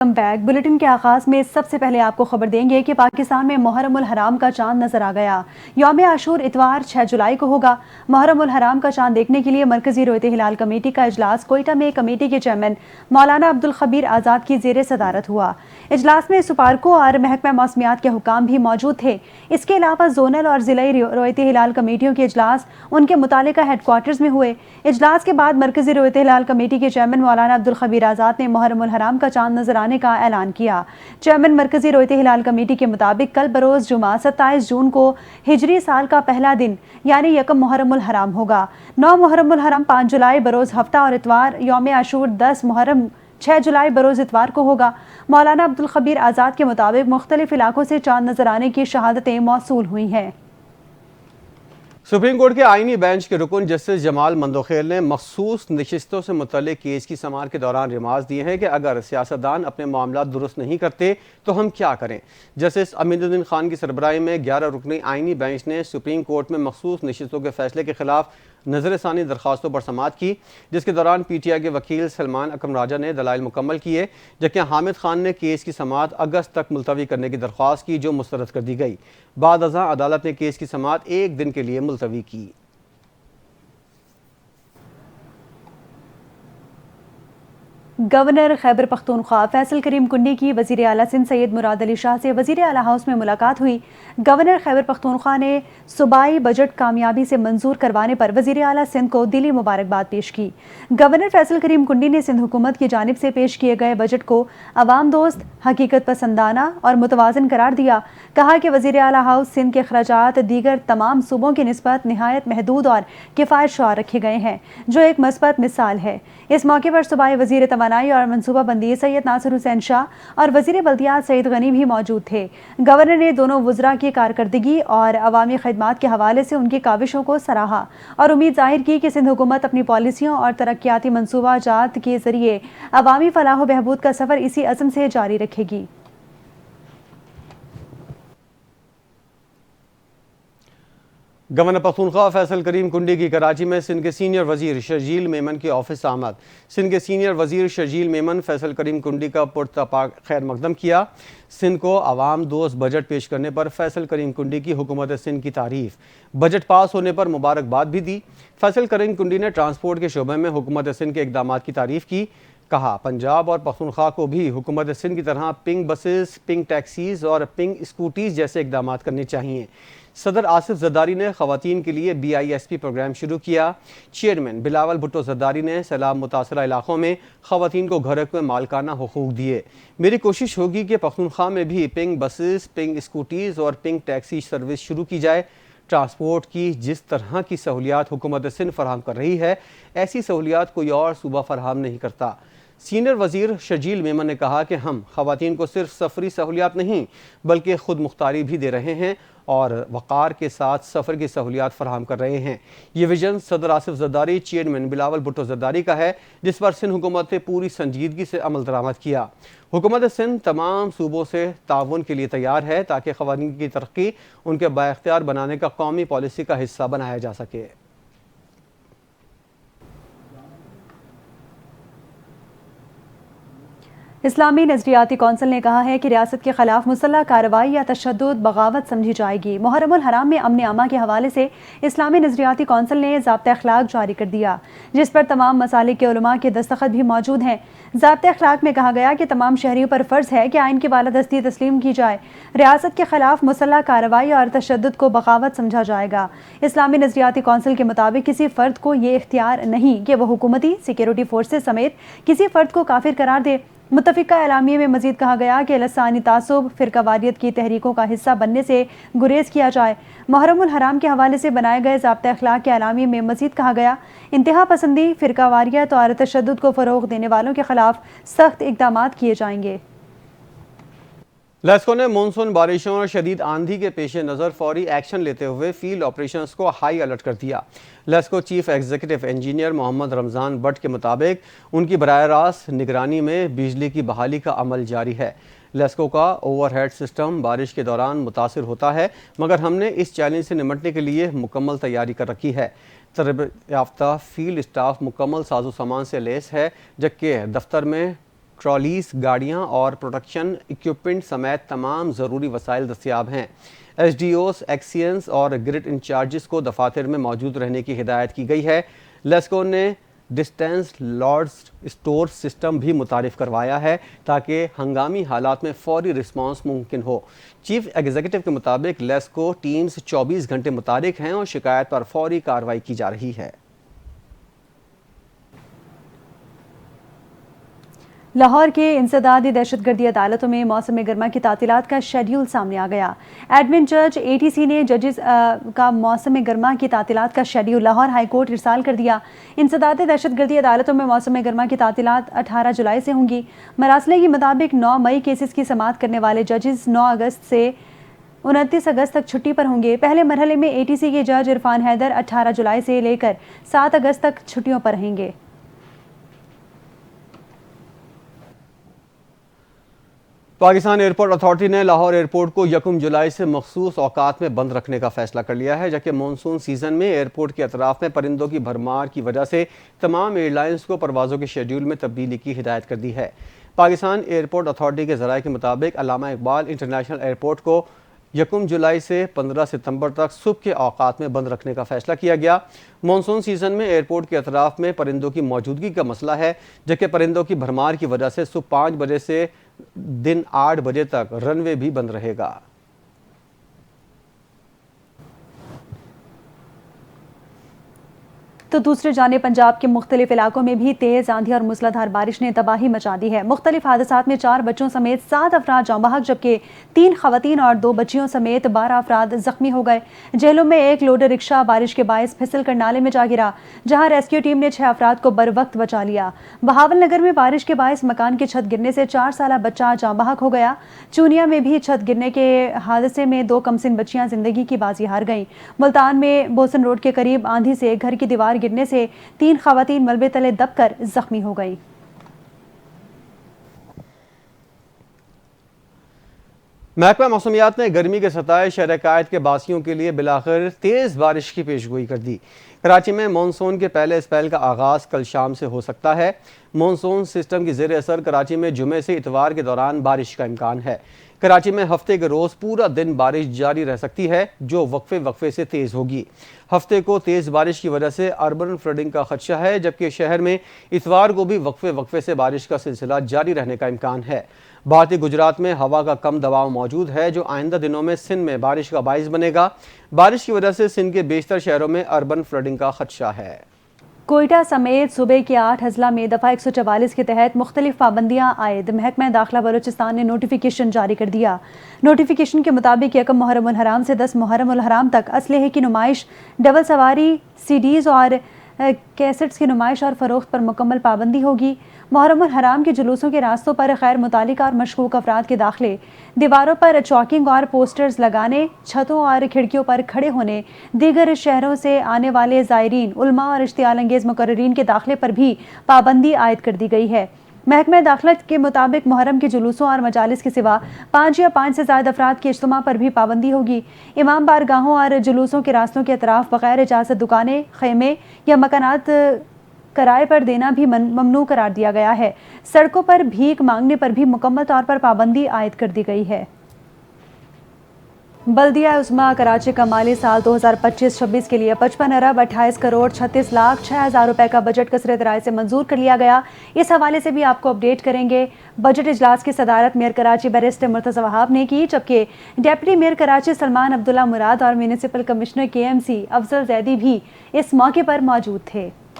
Back bulletin کے آغاز میں سب سے پہلے آپ کو خبر دیں گے کہ پاکستان میں محرم الحرام کا چاند نظر آ گیا۔ یوم عاشور اتوار 6 جولائی کو ہوگا۔ محرم الحرام کا چاند دیکھنے کے لیے مرکزی رویت ہلال کمیٹی کا اجلاس کوئٹہ میں کمیٹی کے چیئرمین مولانا عبدالخبیر آزاد کی زیر صدارت ہوا۔ اجلاس میں سپارکو اور محکمہ موسمیات کے حکام بھی موجود تھے۔ اس کے علاوہ زونل اور ضلعی رویت ہلال کمیٹیوں کے اجلاس ان کے متعلقہ ہیڈ کوارٹرز میں ہوئے۔ اجلاس کے بعد مرکزی رویت ہلال کمیٹی کے چیئرمین مولانا عبدالخبیر آزاد نے محرم الحرام کا چاند نظر آنے کا اعلان کیا۔ چیئرمین مرکزی رویت ہلال کمیٹی کے مطابق کل بروز جمعہ 27 جون کو ہجری سال کا پہلا دن یعنی یکم محرم الحرام ہوگا۔ 9 محرم الحرام 5 جولائی بروز ہفتہ اور اتوار یوم عاشور 10 محرم 6 جولائی بروز اتوار کو ہوگا۔ مولانا عبدالخبیر آزاد کے مطابق مختلف علاقوں سے چاند نظر آنے کی شہادتیں موصول ہوئی ہیں۔ سپریم کورٹ کے آئینی بینچ کے رکن جسٹس جمال مندوخیل نے مخصوص نشستوں سے متعلق کیس کی سماعت کے دوران ریمارکس دیے ہیں کہ اگر سیاستدان اپنے معاملات درست نہیں کرتے تو ہم کیا کریں۔ جسٹس امین الدین خان کی سربراہی میں 11 رکنی آئینی بینچ نے سپریم کورٹ میں مخصوص نشستوں کے فیصلے کے خلاف نظر ثانی درخواستوں پر سماعت کی، جس کے دوران پی ٹی آئی کے وکیل سلمان اکرم راجہ نے دلائل مکمل کیے، جبکہ حامد خان نے کیس کی سماعت اگست تک ملتوی کرنے کی درخواست کی جو مسترد کر دی گئی۔ بعد ازاں عدالت نے کیس کی سماعت 1 دن کے لیے ملتوی کی۔ گورنر خیبر پختونخوا فیصل کریم کنڈی کی وزیر اعلیٰ سندھ سید مراد علی شاہ سے وزیر اعلیٰ ہاؤس میں ملاقات ہوئی۔ گورنر خیبر پختونخوا نے صوبائی بجٹ کامیابی سے منظور کروانے پر وزیر اعلیٰ سندھ کو دلی مبارکباد پیش کی۔ گورنر فیصل کریم کنڈی نے سندھ حکومت کی جانب سے پیش کیے گئے بجٹ کو عوام دوست، حقیقت پسندانہ اور متوازن قرار دیا۔ کہا کہ وزیر اعلیٰ ہاؤس سندھ کے اخراجات دیگر تمام صوبوں کی نسبت نہایت محدود اور کفایت شعار رکھے گئے ہیں، جو ایک مثبت مثال ہے۔ اس موقع پر صوبائی وزیر توانائی اور منصوبہ بندی سید ناصر حسین شاہ اور وزیر بلدیات سعید غنی بھی موجود تھے۔ گورنر نے دونوں وزراء کی کارکردگی اور عوامی خدمات کے حوالے سے ان کی کاوشوں کو سراہا اور امید ظاہر کی کہ سندھ حکومت اپنی پالیسیوں اور ترقیاتی منصوبہ جات کے ذریعے عوامی فلاح و بہبود کا سفر اسی عزم سے جاری رکھے گی۔ گورنر پختونخوا فیصل کریم کنڈی کی کراچی میں سندھ کے سینئر وزیر شرجیل میمن کے آفس آمد۔ سندھ کے سینئر وزیر شرجیل میمن فیصل کریم کنڈی کا پرتپاک خیر مقدم کیا۔ سندھ کو عوام دوست بجٹ پیش کرنے پر فیصل کریم کنڈی کی حکومت سندھ کی تعریف، بجٹ پاس ہونے پر مبارکباد بھی دی۔ فیصل کریم کنڈی نے ٹرانسپورٹ کے شعبے میں حکومت سندھ کے اقدامات کی تعریف کی۔ کہا پنجاب اور پختونخوا کو بھی حکومت سندھ کی طرح پنک بسز، پنک ٹیکسیز اور پنک اسکوٹیز جیسے اقدامات کرنے چاہیے۔ صدر آصف زرداری نے خواتین کے لیے BISP پروگرام شروع کیا۔ چیئرمین بلاول بھٹو زرداری نے سیلاب متاثرہ علاقوں میں خواتین کو گھروں کے مالکانہ حقوق دیے۔ میری کوشش ہوگی کہ پختونخوا میں بھی پنک بسز، پنک اسکوٹیز اور پنک ٹیکسی سروس شروع کی جائے۔ ٹرانسپورٹ کی جس طرح کی سہولیات حکومت سندھ فراہم کر رہی ہے، ایسی سہولیات کوئی اور صوبہ فراہم نہیں کرتا۔ سینئر وزیر شرجیل میمن نے کہا کہ ہم خواتین کو صرف سفری سہولیات نہیں بلکہ خود مختاری بھی دے رہے ہیں اور وقار کے ساتھ سفر کی سہولیات فراہم کر رہے ہیں۔ یہ ویژن صدر آصف زرداری، چیئرمین بلاول بھٹو زرداری کا ہے، جس پر سندھ حکومت نے پوری سنجیدگی سے عمل درآمد کیا۔ حکومت سندھ تمام صوبوں سے تعاون کے لیے تیار ہے تاکہ خواتین کی ترقی ان کے بااختیار بنانے کا قومی پالیسی کا حصہ بنایا جا سکے۔ اسلامی نظریاتی کونسل نے کہا ہے کہ ریاست کے خلاف مسلح کارروائی یا تشدد بغاوت سمجھی جائے گی۔ محرم الحرام میں امن عامہ کے حوالے سے اسلامی نظریاتی کونسل نے ضابطہ اخلاق جاری کر دیا، جس پر تمام مسالک کے علماء کے دستخط بھی موجود ہیں۔ ضابطہ اخلاق میں کہا گیا کہ تمام شہریوں پر فرض ہے کہ آئین کی بالادستی تسلیم کی جائے۔ ریاست کے خلاف مسلح کارروائی اور تشدد کو بغاوت سمجھا جائے گا۔ اسلامی نظریاتی کونسل کے مطابق کسی فرد کو یہ اختیار نہیں کہ وہ حکومتی سیکیورٹی فورسز سمیت کسی فرد کو کافر قرار دے۔ متفقہ اعلامیے میں مزید کہا گیا کہ لسانی تعصب، فرقہ واریت کی تحریکوں کا حصہ بننے سے گریز کیا جائے۔ محرم الحرام کے حوالے سے بنائے گئے ضابطہ اخلاق کے اعلامیے میں مزید کہا گیا، انتہا پسندی، فرقہ واریت اور تشدد کو فروغ دینے والوں کے خلاف سخت اقدامات کیے جائیں گے۔ لیسکو نے مونسون بارشوں اور شدید آندھی کے پیش نظر فوری ایکشن لیتے ہوئے فیلڈ آپریشنز کو ہائی الرٹ کر دیا۔ LESCO chief executive engineer Muhammad Ramzan but کے مطابق ان کی براہ راست نگرانی میں بجلی کی بحالی کا عمل جاری ہے۔ لیسکو کا اوور ہیڈ سسٹم بارش کے دوران متاثر ہوتا ہے، مگر ہم نے اس چیلنج سے نمٹنے کے لیے مکمل تیاری کر رکھی ہے۔ تربیت یافتہ فیلڈ اسٹاف مکمل ساز و سامان سے لیس ہے، جبکہ دفتر میں ٹرالیز، گاڑیاں اور پروٹیکشن اکوپمنٹ سمیت تمام ضروری وسائل دستیاب ہیں۔ ایس ڈی اوز، ایکسینز اور گرڈ انچارجز کو دفاتر میں موجود رہنے کی ہدایت کی گئی ہے۔ لیسکو نے ڈسٹینس لارڈز اسٹور سسٹم بھی متعارف کروایا ہے تاکہ ہنگامی حالات میں فوری رسپانس ممکن ہو۔ چیف ایگزیکٹو کے مطابق لیسکو ٹیمز 24 گھنٹے متحرک ہیں اور شکایت پر فوری کارروائی کی جا رہی ہے۔ لاہور کے انسدادی دہشت گردی عدالتوں میں موسم گرما کی تعطیلات کا شیڈیول سامنے آ گیا۔ ایڈمن جج اے ٹی سی نے ججز کا موسم گرما کی تعطیلات کا شیڈیول لاہور ہائی کورٹ ارسال کر دیا۔ انسدادی دہشت گردی عدالتوں میں موسم گرما کی تعطیلات 18 جولائی سے ہوں گی۔ مراسلے کے مطابق 9 مئی کیسز کی سماعت کرنے والے ججز 9 اگست سے 29 اگست تک چھٹی پر ہوں گے۔ پہلے مرحلے میں اے ٹی سی کے جج عرفان حیدر 18 جولائی سے لے کر 7 اگست تک چھٹیوں پر رہیں گے۔ پاکستان ایئرپورٹ اتھارٹی نے لاہور ایئرپورٹ کو 1 جولائی سے مخصوص اوقات میں بند رکھنے کا فیصلہ کر لیا ہے، جبکہ مانسون سیزن میں ایئرپورٹ کے اطراف میں پرندوں کی بھرمار کی وجہ سے تمام ایئر لائنز کو پروازوں کے شیڈیول میں تبدیلی کی ہدایت کر دی ہے۔ پاکستان ایئرپورٹ اتھارٹی کے ذرائع کے مطابق علامہ اقبال انٹرنیشنل ایئرپورٹ کو 1 جولائی سے 15 ستمبر تک صبح کے اوقات میں بند رکھنے کا فیصلہ کیا گیا۔ مانسون سیزن میں ایئرپورٹ کے اطراف میں پرندوں کی موجودگی کا مسئلہ ہے، جبکہ پرندوں کی بھرمار کی وجہ سے صبح 5 بجے سے دن 8 بجے تک رن وے بھی بند رہے گا۔ تو دوسری جانب پنجاب کے مختلف علاقوں میں بھی تیز آندھی اور موسلادھار بارش نے تباہی مچا دی ہے۔ مختلف حادثات میں 4 بچوں سمیت 7 افراد جاں بحق، جبکہ 3 خواتین اور 2 بچیوں سمیت 12 افراد زخمی ہو گئے۔ جہلم میں ایک لوڈر رکشہ بارش کے باعث پھسل کر نالے میں جا گرا، جہاں ریسکیو ٹیم نے 6 افراد کو بروقت بچا لیا۔ بہاول نگر میں بارش کے باعث مکان کی چھت گرنے سے 4 سالہ بچہ جاں بحق ہو گیا۔ چونیا میں بھی چھت گرنے کے حادثے میں 2 کمسن بچیاں زندگی کی بازی ہار گئیں۔ ملتان میں بوسن روڈ کے قریب آندھی سے گھر کی دیوار گرنے سے 3 خواتین ملبے تلے دب کر زخمی ہو گئیں۔ محکمہ موسمیات نے گرمی کے ستائے شہر قائد کے باسیوں کے لیے بالآخر تیز بارش کی پیشگوئی کر دی۔ کراچی میں مانسون کے پہلے اسپیل کا آغاز کل شام سے ہو سکتا ہے۔ مانسون سسٹم کی زیر اثر کراچی میں جمعے سے اتوار کے دوران بارش کا امکان ہے۔ کراچی میں ہفتے کے روز پورا دن بارش جاری رہ سکتی ہے، جو وقفے سے تیز ہوگی۔ ہفتے کو تیز بارش کی وجہ سے اربن فلڈنگ کا خدشہ ہے، جبکہ شہر میں اتوار کو بھی وقفے سے بارش کا سلسلہ جاری رہنے کا امکان ہے۔ بھارتی گجرات میں ہوا کا کم دباؤ موجود ہے، جو آئندہ دنوں میں سندھ میں بارش کا باعث بنے گا۔ بارش کی وجہ سے سندھ کے بیشتر شہروں میں اربن فلڈنگ کا خدشہ ہے۔ کوئٹہ سمیت صوبے کے 8 اضلاع میں دفعہ 144 کے تحت مختلف پابندیاں عائد۔ محکمہ داخلہ بلوچستان نے نوٹیفیکیشن جاری کر دیا۔ نوٹیفیکیشن کے مطابق 1 محرم الحرام سے 10 محرم الحرام تک اسلحے کی نمائش، ڈبل سواری، سی ڈیز اور کیسٹس کی نمائش اور فروخت پر مکمل پابندی ہوگی۔ محرم الحرام کے جلوسوں کے راستوں پر غیر متعلقہ اور مشکوک افراد کے داخلے، دیواروں پر چاکنگ اور پوسٹرز لگانے، چھتوں اور کھڑکیوں پر کھڑے ہونے، دیگر شہروں سے آنے والے زائرین، علماء اور اشتعال انگیز مقررین کے داخلے پر بھی پابندی عائد کر دی گئی ہے۔ محکمہ داخلہ کے مطابق محرم کے جلوسوں اور مجالس کے سوا 5 یا 5 سے زائد افراد کے اجتماع پر بھی پابندی ہوگی۔ امام بارگاہوں اور جلوسوں کے راستوں کے اطراف بغیر اجازت دکانیں، خیمے یا مکانات کرائے پر دینا بھی ممنوع قرار دیا گیا ہے۔ سڑکوں پر بھیک مانگنے پر بھی مکمل طور پر پابندی عائد کر دی گئی ہے۔ بلدیہ عظمیٰ کراچی کا مالی سال 2025-26 کے لیے 55 ارب 28 کروڑ 36 لاکھ 6 ہزار روپے کا بجٹ کثرت رائے سے منظور کر لیا گیا۔ اس حوالے سے بھی آپ کو اپڈیٹ کریں گے۔ بجٹ اجلاس کی صدارت میئر کراچی بیرسٹر مرتضی وہاب نے کی، جبکہ ڈپٹی میئر کراچی سلمان عبداللہ مراد اور میونسپل کمشنر KMC افضل زیدی بھی اس موقع پر موجود تھے۔